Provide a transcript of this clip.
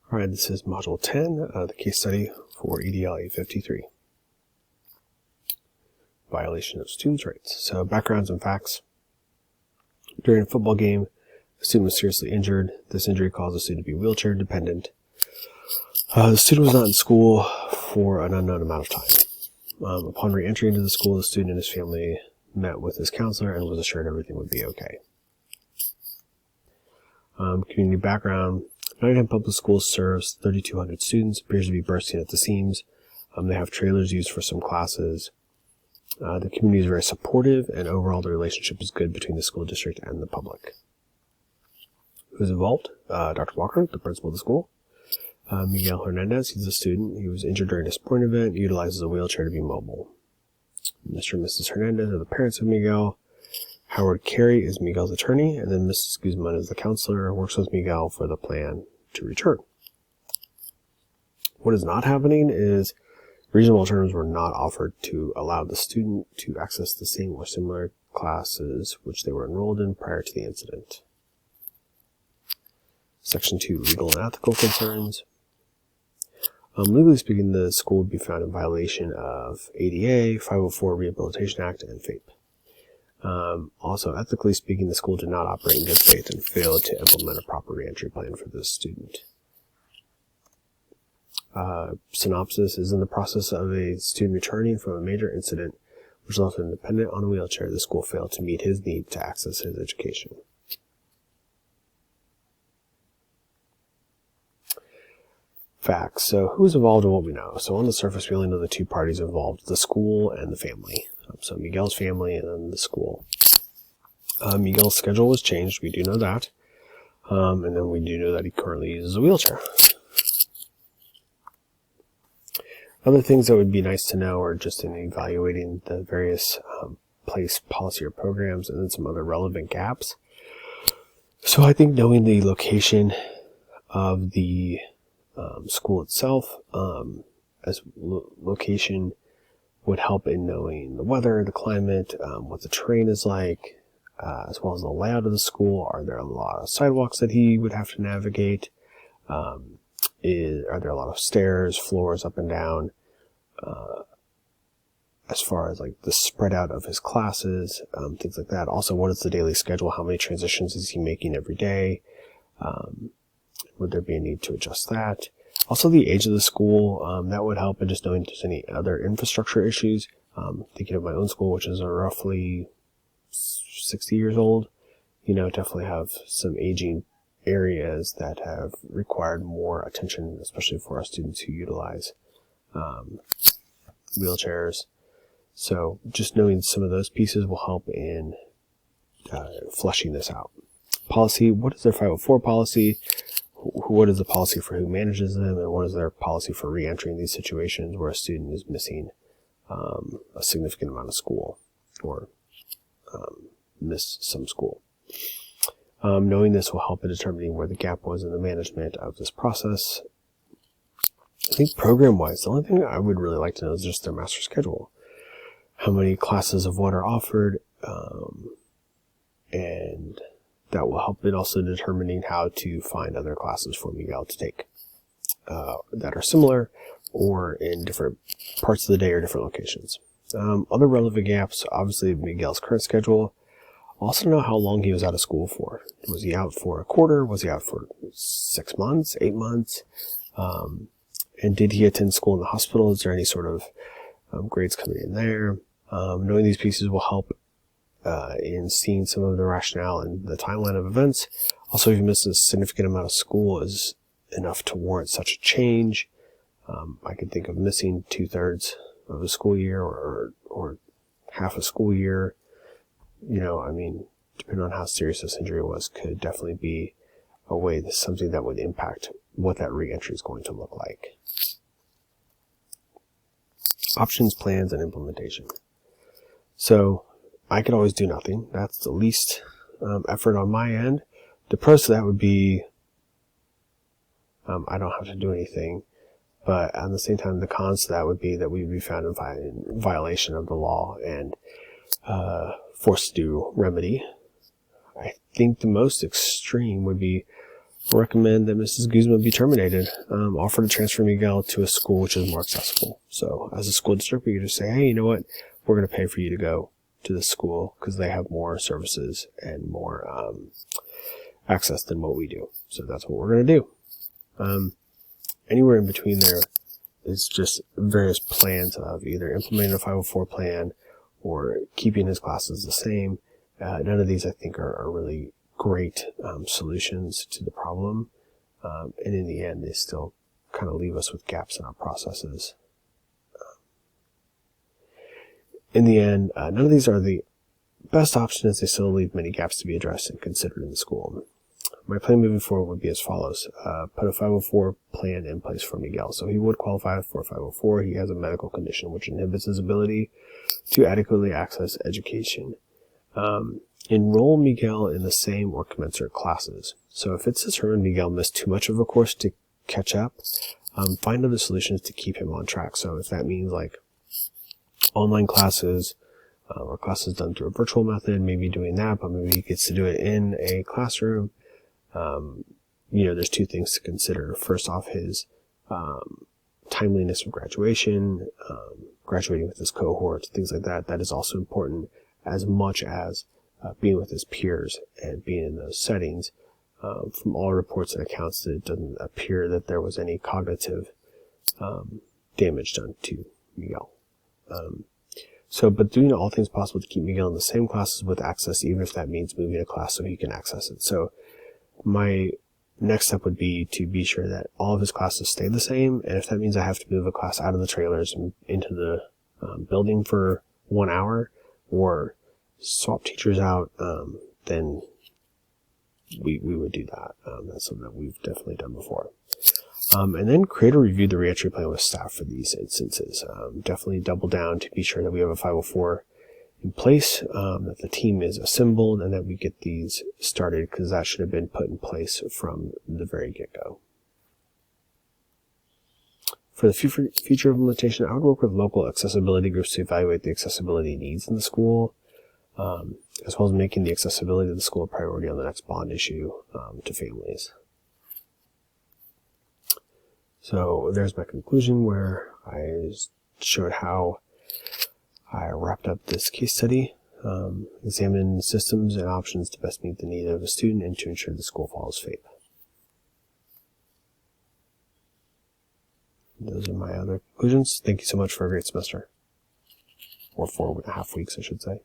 All right, this is Module 10, the case study for EDL 853. Violation of students' rights. So backgrounds and facts. During a football game, a student was seriously injured. This injury caused the student to be wheelchair dependent. The student was not in school for an unknown amount of time. Upon re-entry into the school, the student and his family met with his counselor and was assured everything would be okay. Community background. Nottingham Public Schools serves 3,200 students, appears to be bursting at the seams. They have trailers used for some classes. The community is very supportive, and overall the relationship is good between the school district and the public. Who's involved? Dr. Walker, the principal of the school. Miguel Hernandez, he's a student. He was injured during a sporting event, utilizes a wheelchair to be mobile. Mr. and Mrs. Hernandez are the parents of Miguel. Howard Carey is Miguel's attorney, and then Mrs. Guzman is the counselor, works with Miguel for the plan to return. What is not happening is reasonable alternatives were not offered to allow the student to access the same or similar classes which they were enrolled in prior to the incident. Section 2, legal and ethical concerns. Legally speaking, the school would be found in violation of ADA, 504 Rehabilitation Act, and FAPE. Also, ethically speaking, the school did not operate in good faith and failed to implement a proper reentry plan for the student. Synopsis is in the process of a student returning from a major incident which left him dependent on a wheelchair. The school failed to meet his need to access his education. Facts. So who's involved in what we know? So on the surface, we only know the two parties involved, the school and the family. So Miguel's family and then the school. Miguel's schedule was changed. We do know that. And then we do know that he currently uses a wheelchair. Other things that would be nice to know are just in evaluating the various place policy or programs and then some other relevant gaps. So I think knowing the location of the school itself as location would help in knowing the weather, the climate, what the terrain is like, as well as the layout of the school. Are there a lot of sidewalks that he would have to navigate? Are there a lot of stairs, floors up and down? As far as like the spread out of his classes, things like that. Also, what is the daily schedule? How many transitions is he making every day? Would there be a need to adjust that? Also, the age of the school, that would help in just knowing if there's any other infrastructure issues. Thinking of my own school, which is roughly 60 years old, definitely have some aging areas that have required more attention, especially for our students who utilize wheelchairs. So just knowing some of those pieces will help in fleshing this out. Policy, what is their 504 policy? What is the policy for who manages them, and what is their policy for re-entry in these situations where a student is missing a significant amount of school or missed some school? Knowing this will help in determining where the gap was in the management of this process. I think program-wise, the only thing I would really like to know is just their master schedule. How many classes of what are offered, and that will help in also determining how to find other classes for Miguel to take that are similar or in different parts of the day or different locations. Other relevant gaps, obviously Miguel's current schedule. Also know how long he was out of school for. Was he out for a quarter? Was he out for 6 months, 8 months? And did he attend school in the hospital? Is there any sort of grades coming in there? Knowing these pieces will help in seeing some of the rationale and the timeline of events. Also, if you miss a significant amount of school is enough to warrant such a change. I could think of missing 2/3 of a school year or half a school year. Depending on how serious this injury was, could definitely be a way that's something that would impact what that re-entry is going to look like. Options, plans, and implementation. So I could always do nothing. That's the least effort on my end. The pros to that would be I don't have to do anything. But at the same time, the cons to that would be that we would be found in violation of the law and forced to do remedy. I think the most extreme would be recommend that Mrs. Guzman be terminated. Offer to transfer Miguel to a school which is more accessible. So as a school district, we could just say, hey, you know what? We're going to pay for you to go to this school because they have more services and more access than what we do. So that's what we're going to do. Anywhere in between there is just various plans of either implementing a 504 plan or keeping his classes the same. None of these, I think, are really great solutions to the problem. And in the end, they still kind of leave us with gaps in our processes. In the end, none of these are the best options. They still leave many gaps to be addressed and considered in the school. My plan moving forward would be as follows. Put a 504 plan in place for Miguel. So he would qualify for 504. He has a medical condition which inhibits his ability to adequately access education. Enroll Miguel in the same or commensurate classes. So if it's determined Miguel missed too much of a course to catch up, find other solutions to keep him on track. So if that means like online classes or classes done through a virtual method, maybe doing that, but maybe he gets to do it in a classroom. There's two things to consider. First off, his timeliness of graduation, graduating with his cohort, things like that. That is also important as much as being with his peers and being in those settings. From all reports and accounts, it doesn't appear that there was any cognitive damage done to Miguel. But doing all things possible to keep Miguel in the same classes with access, even if that means moving a class so he can access it. So my next step would be to be sure that all of his classes stay the same. And if that means I have to move a class out of the trailers and into the building for 1 hour or swap teachers out, then we would do that. That's something that we've definitely done before. And then create or review the reentry plan with staff for these instances. Definitely double down to be sure that we have a 504 in place, that the team is assembled, and that we get these started, because that should have been put in place from the very get-go. For the future implementation, I would work with local accessibility groups to evaluate the accessibility needs in the school, as well as making the accessibility of the school a priority on the next bond issue to families. So there's my conclusion, where I showed how I wrapped up this case study, examined systems and options to best meet the need of a student and to ensure the school follows FAPE. Those are my other conclusions. Thank you so much for a great semester. Or 4.5 weeks, I should say.